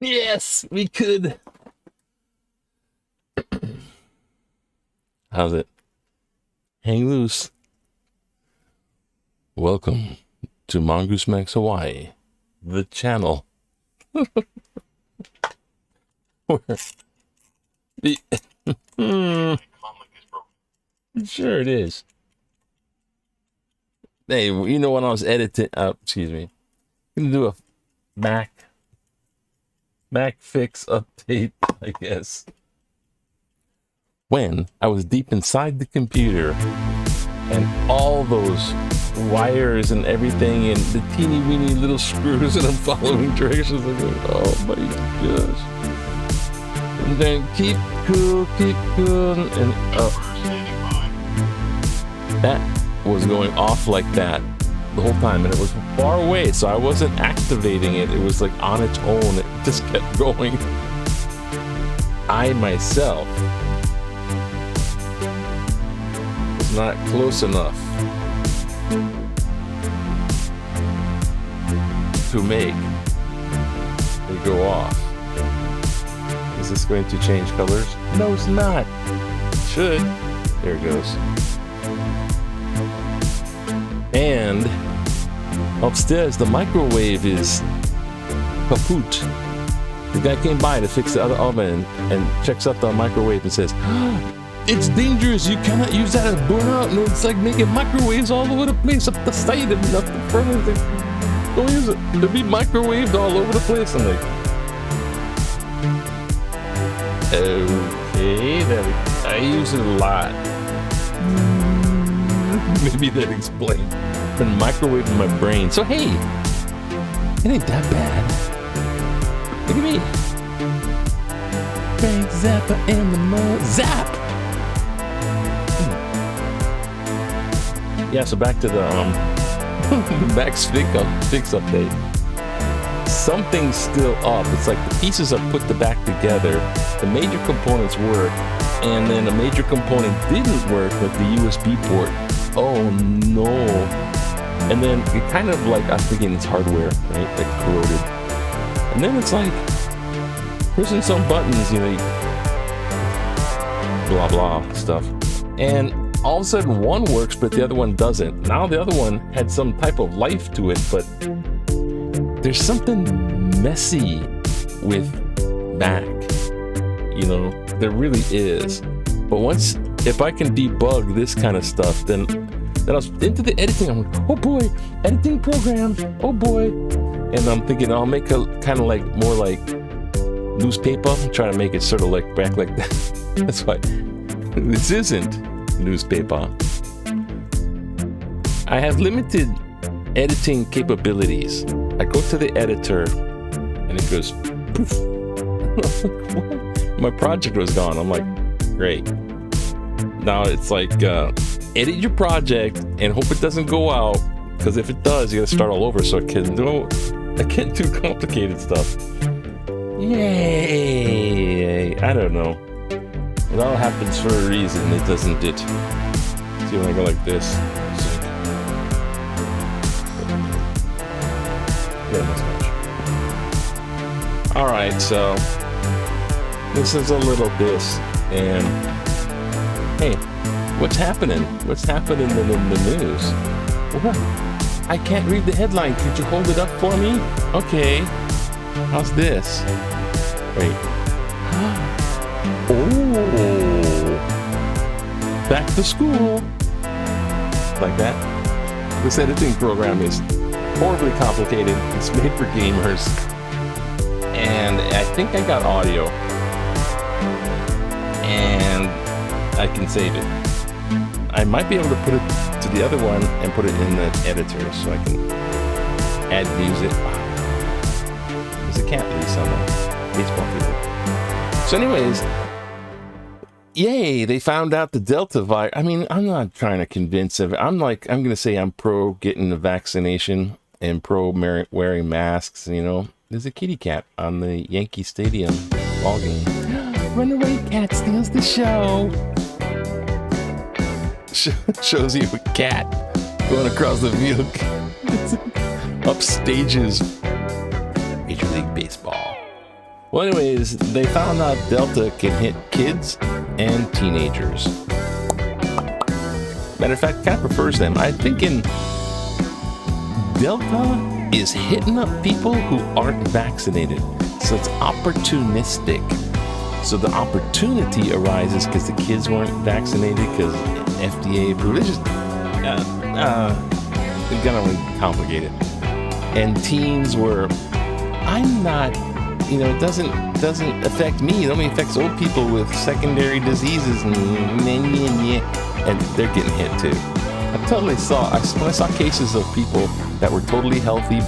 Yes, we could. How's it? Hang loose. Welcome to Mongoose Max Hawaii, the channel. Where the sure it is. Hey, you know when I was editing, excuse me, gonna do a Mac fix update, I guess. When I was deep inside the computer and all those wires and everything and the teeny weeny little screws and I'm following directions, I'm like, oh my gosh. And then keep cool, and that was going off like that the whole time, and it was far away, so I wasn't activating it. It was like on its own. It just kept going. I myself was not close enough to make it go off. Is this going to change colors? No, it's not. It should. There it goes. And upstairs, the microwave is kaput. The guy came by to fix the other oven and checks out the microwave and says, it's dangerous. You cannot use that as burnout. And it's like making microwaves all over the place, up the side and up the front. Don't use it. It'll be microwaved all over the place. I'm like, okay, I use it a lot. Maybe that explains. I've been microwaving my brain. So hey, it ain't that bad. Look at me. Frank Zappa and the Mo Zap. Yeah, so back to the Max fix update. Something's still up. It's like the pieces are put back together. The major components work, and then a major component didn't work with the USB port. Oh no. And then it kind of like, I'm thinking it's hardware, right? Like corroded. And then it's like pressing some buttons, you know, blah blah stuff. And all of a sudden one works, but the other one doesn't. Now the other one had some type of life to it, but there's something messy with Mac. You know, there really is. But if I can debug this kind of stuff, then I was into the editing. I'm like, oh boy, editing programs, oh boy. And I'm thinking I'll make a kind of like more like newspaper. I'm trying to make it sort of like back like that. That's why this isn't newspaper. I have limited editing capabilities. I go to the editor and it goes poof. My project was gone. I'm like, great. Now it's like edit your project and hope it doesn't go out, because if it does, you gotta start all over. So I can't do complicated stuff. Yay! I don't know. It all happens for a reason. It doesn't. See, when I go like this, it's like, get a mustache. All right, so this is a little this, and hey, what's happening? What's happening in the news? What? I can't read the headline. Could you hold it up for me? Okay. How's this? Wait. Oh. Back to school. Like that. This editing program is horribly complicated. It's made for gamers. And I think I got audio. And I can save it. I might be able to put it to the other one and put it in the editor so I can add music. Wow. There's a cat leash on the baseball field. So anyways, yay, they found out the Delta virus. I mean, I'm not trying to convince them. I'm going to say I'm pro getting the vaccination and pro wearing masks, you know. There's a kitty cat on the Yankee Stadium ball game. Runaway cat steals the show. Shows you a cat going across the field. Up stages Major League Baseball. Well, anyways, they found out Delta can hit kids and teenagers. Matter of fact, kind of prefers them. I'm thinking Delta is hitting up people who aren't vaccinated. So it's opportunistic. So the opportunity arises because the kids weren't vaccinated because FDA approved. It's just it's gonna complicate it. And teens were, I'm not, it doesn't affect me. It only affects old people with secondary diseases and they're getting hit too. When I saw cases of people that were totally healthy.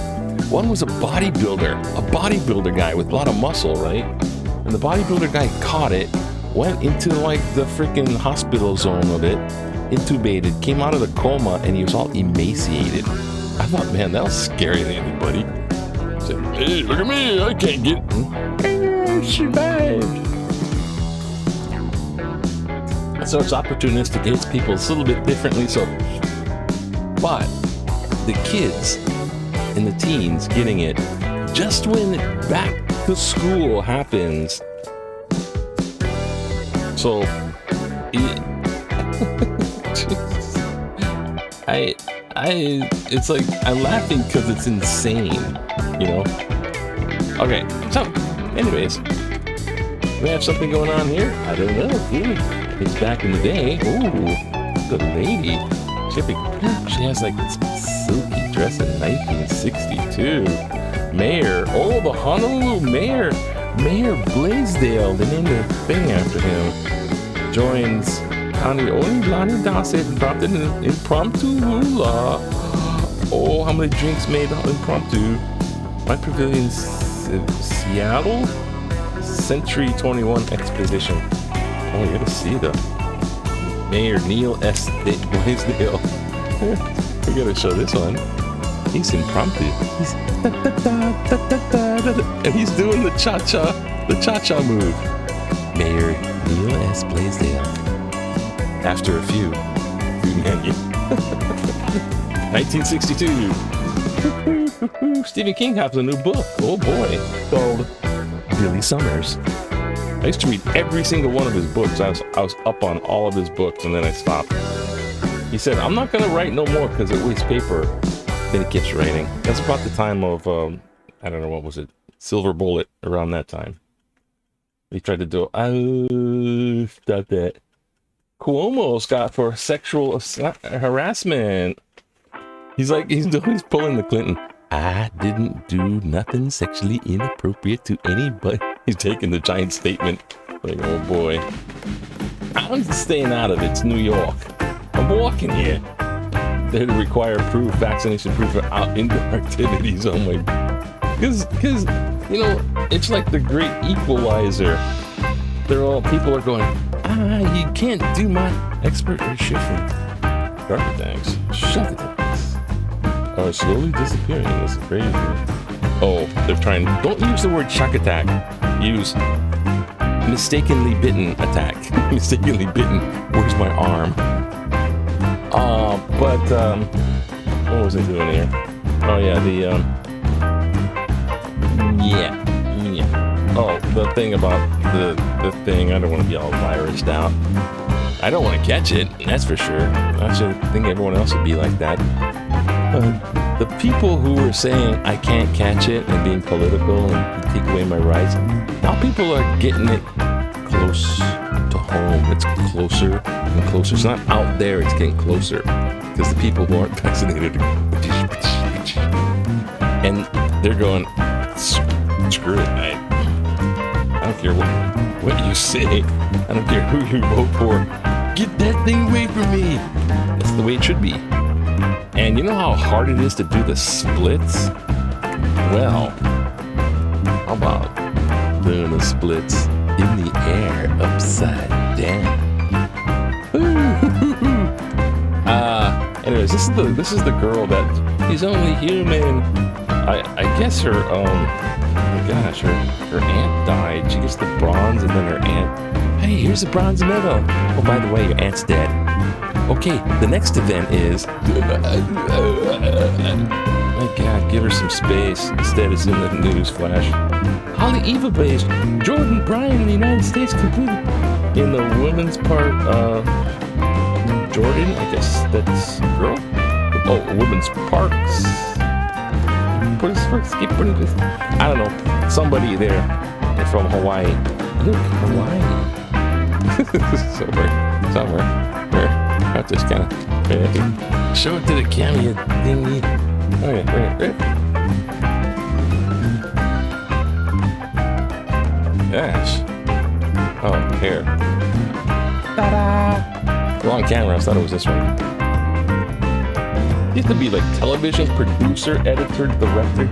One was a bodybuilder guy with a lot of muscle, right? And the bodybuilder guy caught it, went into like the freaking hospital zone of it, intubated, came out of the coma, and he was all emaciated. I thought, man, that'll scare anybody. I said, hey, look at me, I can't get I survived. So it's opportunistic, it hits people a little bit differently. So, but the kids and the teens getting it just when back to school happens. So it's like I'm laughing because it's insane, Okay, so anyways, we have something going on here. I don't know. It's back in the day. Ooh, the lady. She has like this silky dress in 1962. Mayor. Oh, the Honolulu mayor. Mayor Blaisdell. They named their thing after him. Joins County Lani Dase prompted an impromptu hula. Oh, how many drinks made impromptu? My pavilion, Seattle Century 21 Exposition. Oh, you gotta see the Mayor Neil S. Blaisdell. We gotta show this one. He's impromptu. He's and he's doing the cha-cha move. Mayor Neil S. Blaisdell. After a few menu. 1962. Stephen King has a new book. Oh boy, called Billy Summers. I used to read every single one of his books. I was up on all of his books, and then I stopped. He said, I'm not going to write no more because it wastes paper. Then he keeps writing. That's about the time of, I don't know, what was it? Silver Bullet, around that time. He tried to do, stop that. Cuomo's got for sexual harassment. He's pulling the Clinton. I didn't do nothing sexually inappropriate to anybody. He's taking the giant statement. Like, oh boy. I'm staying out of it. It's New York. I'm walking here. They require proof, vaccination proof for indoor activities. Oh my. Because, it's like the great equalizer. People are going, you can't do my expert shifting. Carpet tanks. Shut it up. Are slowly disappearing. This is crazy. Oh, they're trying. Don't use the word shock attack. Use mistakenly bitten attack. Mistakenly bitten. Where's my arm? What was I doing here? Oh yeah, yeah. Oh, the thing about the thing. I don't want to be all virused out. I don't want to catch it. That's for sure. I should think everyone else would be like that. The people who were saying I can't catch it and being political and take away my rights, now people are getting it close to home. It's closer and closer. It's not out there, it's getting closer. Because the people who aren't vaccinated are and they're going, screw it, I don't care what you say. I don't care who you vote for. Get that thing away from me. That's the way it should be. And you know how hard it is to do the splits? Well, how about doing the splits in the air upside down? Anyways, this is the girl that she's only human. I guess her oh my gosh, her aunt died. She gets the bronze and then her aunt. Hey, here's a bronze medal. Oh, by the way, your aunt's dead. Okay, the next event is... My God, give her some space. Instead, it's in the news flash. Holly Eva based. Jordan Bryan in the United States completed. In the women's part, Jordan, I guess that's girl. Oh, women's parks. Keep putting this. I don't know. Somebody there from Hawaii. Look, Hawaii. Somewhere. Got this kind of. Show it to the camera, thingy. Okay, right. Gosh. Oh, here. Ta-da! Wrong camera. I thought it was this one. You have to be like television producer, editor, director,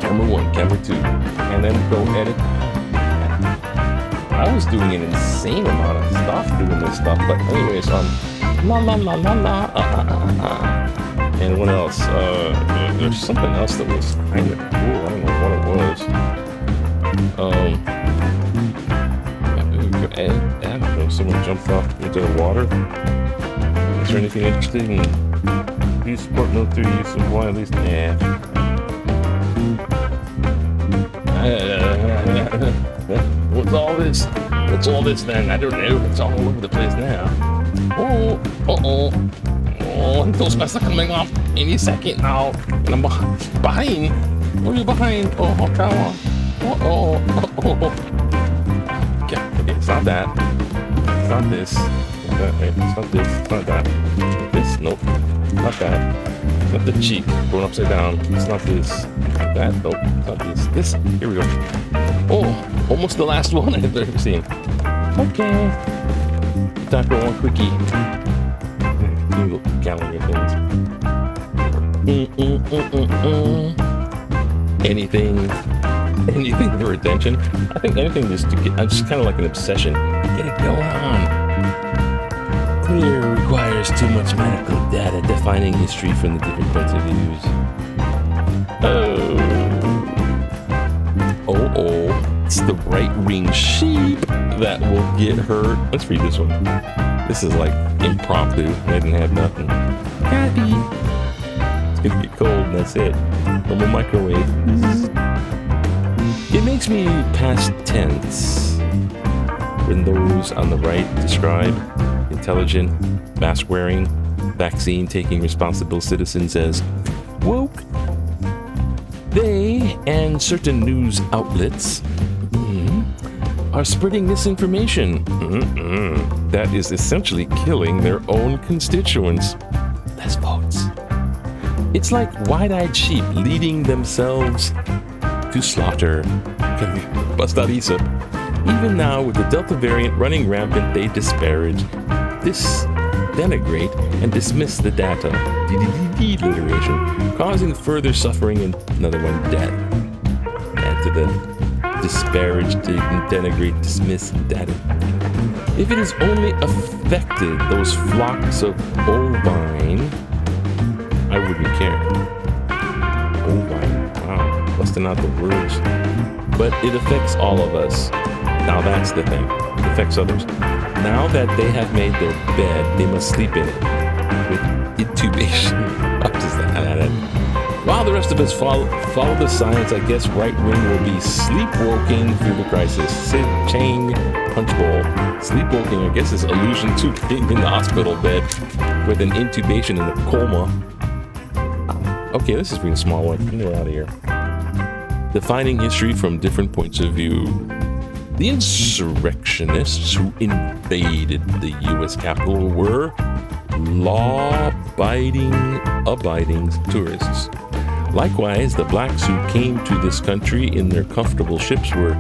camera 1, camera 2, and then go edit. I was doing an insane amount of stuff doing this stuff, but anyways, and what else? There's something else that was kind of cool. I don't know what it was. I don't know. Someone jumped off into the water. Is there anything interesting? Do you support military use of wine at least? Yeah. What's all this then? I don't know. It's all over the place now. Oh, Toastmaster coming off any second now. And I'm behind. Where are you behind? Oh, come on. Okay, it's not that. It's not this. It's not this. It's not that. This, nope. Not that. It's not the cheek going upside down. It's not this. Not that. Nope. It's not this. This. Here we go. Oh, almost the last one I've ever seen. Okay. Time for one quickie. Little calendar things. Anything for attention. I think anything just to get. I'm just kind of like an obsession. Get it going on. Clear requires too much medical data defining history from the different points of views. Oh, it's the right-wing sheep that will get hurt. Let's read this one. This is like impromptu. I didn't have nothing. Happy. It's gonna get cold and that's it. From a microwave. It makes me past tense when those on the right describe intelligent, mask-wearing, vaccine-taking responsible citizens as woke. They and certain news outlets are spreading misinformation that is essentially killing their own constituents. Less votes. It's like wide-eyed sheep leading themselves to slaughter. Bust out Aesop. Even now, with the Delta variant running rampant, they disparage, denigrate, and dismiss the data. Alliteration, causing further suffering and another one, death. Add to the disparage, denigrate, dismiss data. If it has only affected those flocks of ovine, I wouldn't care. Ovine, wow, busting out the words. But it affects all of us. Now that's the thing. It affects others. Now that they have made their bed, they must sleep in it with intubation. While the rest of us follow the science, I guess right wing will be sleepwalking through the crisis. Sid Chang Punchbowl. Sleepwalking, I guess, is allusion to being in the hospital bed with an intubation in a coma. Okay, this is being a small one. Get out of here. Defining history from different points of view. The insurrectionists who invaded the U.S. Capitol were law-abiding tourists. Likewise, the blacks who came to this country in their comfortable ships were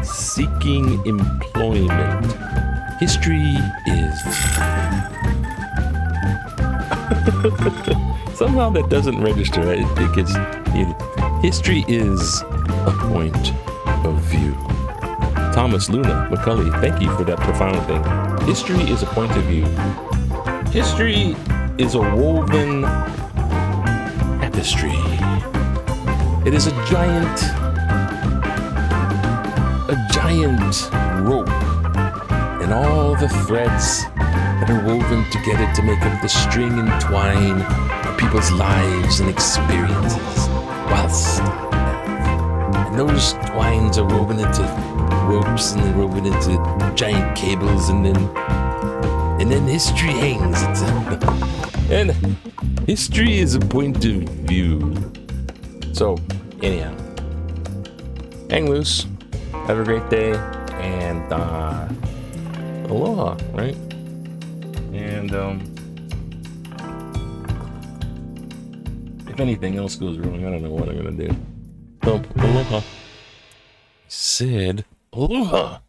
seeking employment. History is... Somehow that doesn't register. It gets... History is a point of view. Thomas Luna McCulley, thank you for that profound thing. History is a point of view. History is a woven tapestry. It is a giant rope, and all the threads that are woven together to make up the string and twine of people's lives and experiences, whilst and And those twines are woven into ropes, and then woven into giant cables, and then history hangs. And history is a point of view. So, anyhow, hang loose. Have a great day, and aloha, right? And if anything else goes wrong, I don't know what I'm gonna do. So, aloha. Said aloha.